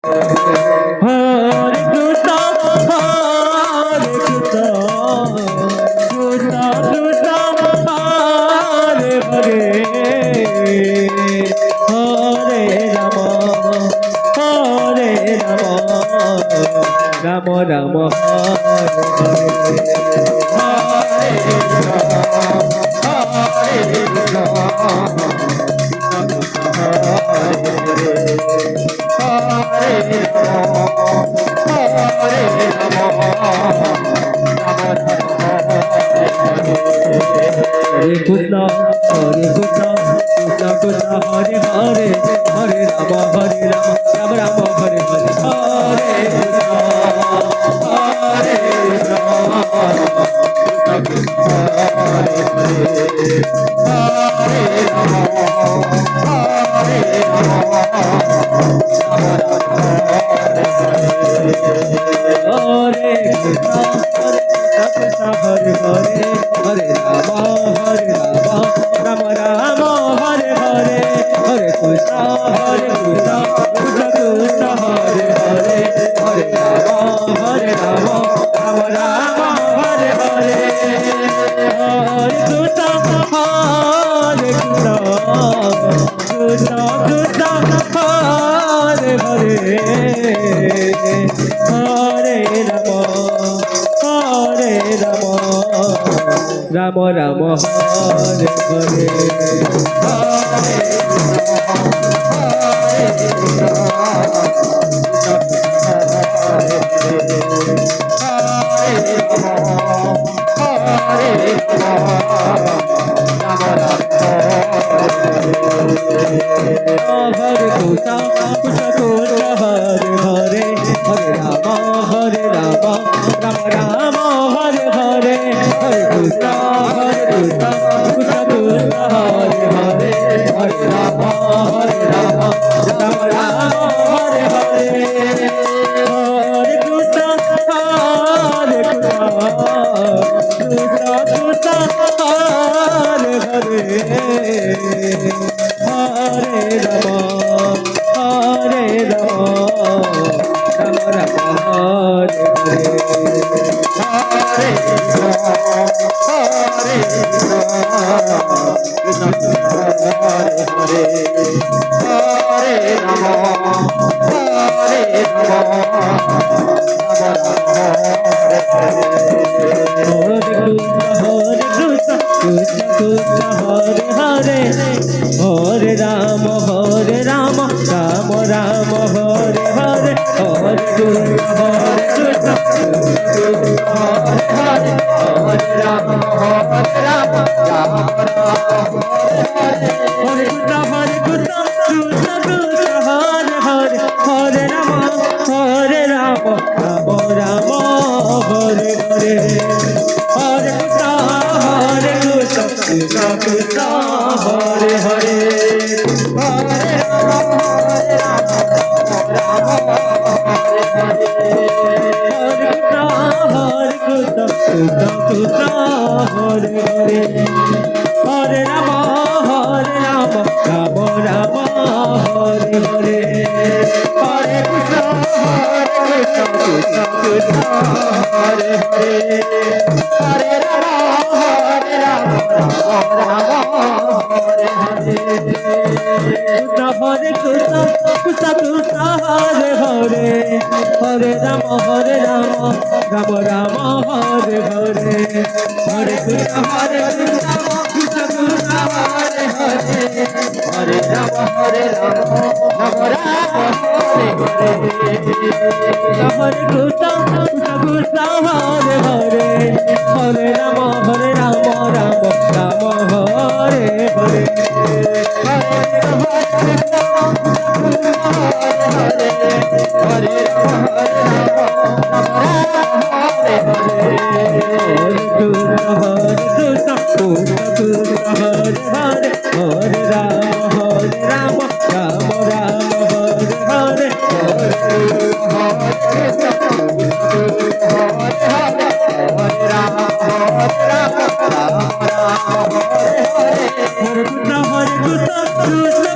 Hare Krishna, Hare Krishna, Krishna Krishna, Hare Hare, Hare Rama, Hare Rama, Rama Rama, Hare Hare Krishna, Hare Krishna, Krishna Krishna, Hare Hare, Hare Rama, Hare Rama, Rama Rama, Hare Hare, Hare Krishna, Hare Krishna, Krishna Krishna, Hare Hare, Hare Rama, Hare Rama, Rama Rama, Hare Krishna, Krishna Hare Hare, Hare Rama, Hare Rama, Rama Rama, Hare Hare, Hare Krishna, Krishna Krishna, Hare Hare, Hare Rama, Hare Rama, Rama Rama, Hare Hare, Hare Krishna, Hare Krishna, Krishna Krishna, Hare Hare, Hare Rama, Hare Rama, Rama Rama, Hare Hare, Hare Krishna, Krishna Krishna, Hare Hare, Hare Rama, Hare Rama, Rama Rama, Hare Hare, Hare Krishna, Krishna Krishna, Hare Hare, Hare Rama, Hare Rama, Rama Rama, Hare Hare, Hare Krishna, Hare Krishna, Krishna Krishna, Hare Hare, Hare Rama, Hare Rama, Rama Rama, Hare Hare, Hare Krishna, Hare Krishna, Krishna Krishna, Hare Hare, Hare Rama, Hare Rama, Rama Rama, Hare Hare, Hare Krishna, Krishna Krishna, Hare Hare, Hare Rama, Hare Rama, Rama Rama, Hare Hare, Hare Krishna, Krishna Krishna, Hare Hare, Hare Rama, Hare Rama, Rama Rama, Hare Hare, Hare Krishna, Krishna Krishna, Hare Hare, Hare Rama, Hare Rama, Rama Rama, Hare Hare, Hare Krishna, Krishna Krishna, Hare Hare, Hare Rama, Hare Rama, Rama Hare Hare, Hare Krishna, Krishna Krishna, Hare Hare, Hare Rama, Hare Rama, Rama Rama, Hare Hare, Hare Krishna, Krishna Krishna, Hare Hare, Hare Rama, Hare Rama, Rama Hare Hare, Krishna Hare Krishna, Krishna Krishna, Hare Hare, Hare Rama, Hare Rama, Rama Rama, Hare Hare, Hare Krishna, Krishna Krishna, Hare Hare, Hare Rama, Hare Rama, Rama Rama, Hare Hare, Hare Krishna, Krishna Krishna, Hare Hare, Hare Rama, Hare Rama, Rama Rama, Hare Hare, Hare Rama, Hare Rama, Hare Hare, Hare Rama, Hare Rama, Rama Rama, Hare Hare, Hare Krishna, Krishna Krishna, Hare Hare, Hare Rama, Hare Rama, Rama Rama, Hare Hare, Hare Krishna, Krishna Krishna, Hare Hare, Hare Rama, Hare Rama, Rama Rama, Hare Hare, Hare Krishna, Krishna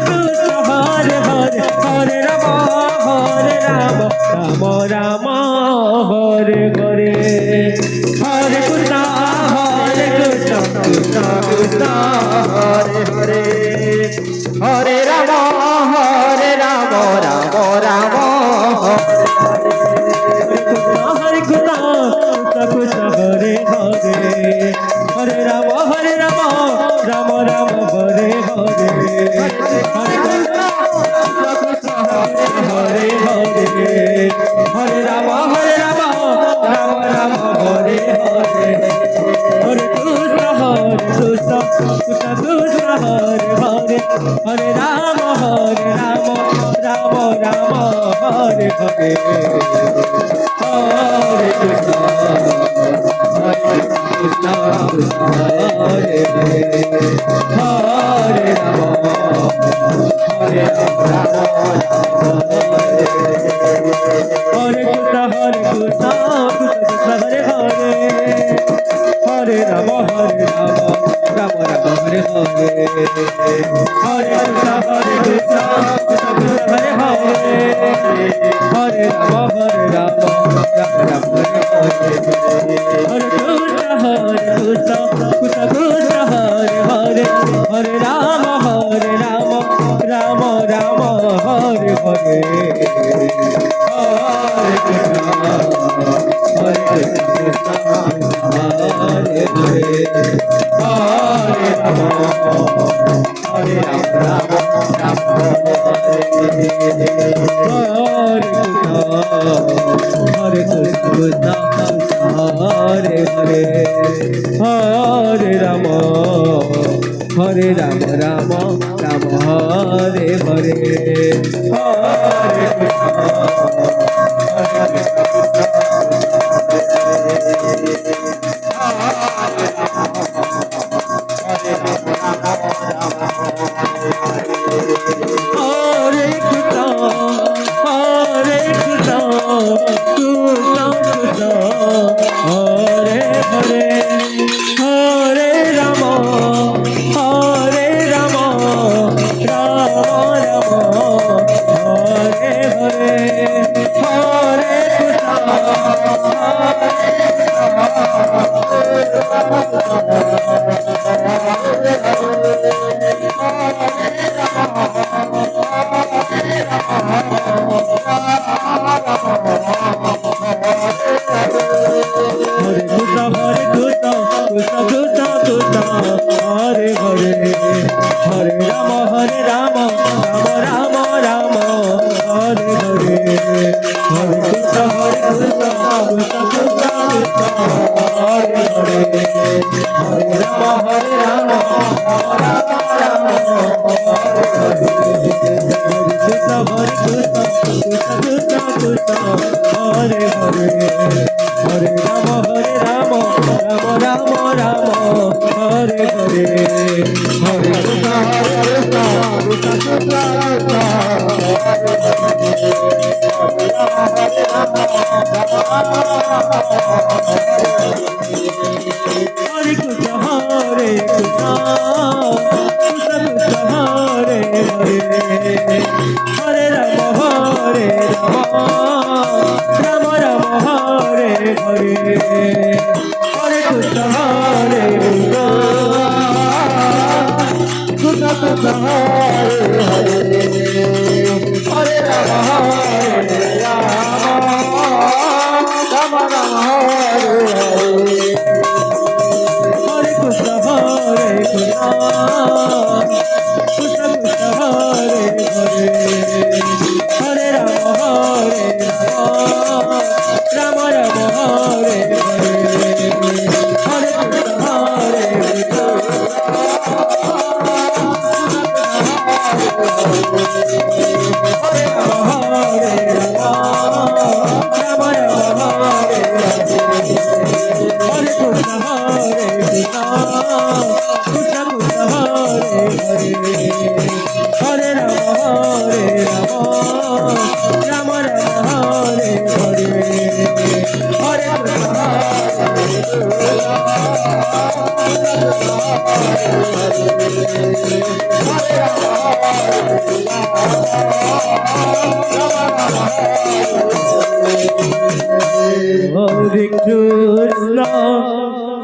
Krishna, Hare Hare, Hare Rama, Hare Rama, Hare Ram Ram Ram Hare Krishna Krishna Hare Hare Hare Ram Ram Ram Hare Hare Hare Krishna Hare Hare Hare Ram Ram Ram Hare Hare Hare Krishna Krishna Krishna Hare Hare Hare Ram Ram Ram Hare Hare Hare Krishna Hare Hare Hare Ram Hare Ram Hare Krishna Hare Hare Hare Ram Ram Hare Hare Hare Krishna Hare Krishna Hare Hare Hare Ram Ram Ram Hare Hare Hare Krishna Krishna Hare Hare Hare Ram Ram Ram Hare Hare Hare Krishna Hare Krishna Hare Hare Hare Ram Ram Ram Hare Hare Krishna Hare Hare Hare Ram Ram Ram Hare Hare Hare Hare Hare Hare Ram Ram Ram Ram Hare Hare Hare Krishna Krishna Hare Hare Hare Ram Ram Ram Hare Krishna Hare Hare Hare Ram Ram Ram Hare Hare Hare Krishna Hare Krishna Hare Hare Hare Ram Ram Ram Hare Hare Hare Krishna Hare Krishna Krishna Hare Hare Hare Ram Ram Ram Hare Hare Hare Krishna Hare Krishna Krishna Hare Hare Hare Ram Ram Ram Hare Hare Hare Krishna Hare Hare Ram Ram Ram Hare Hare Krishna Hare Krishna Hare Hare Hare Ram Ram Ram Hare Hare Hare Krishna Hare Krishna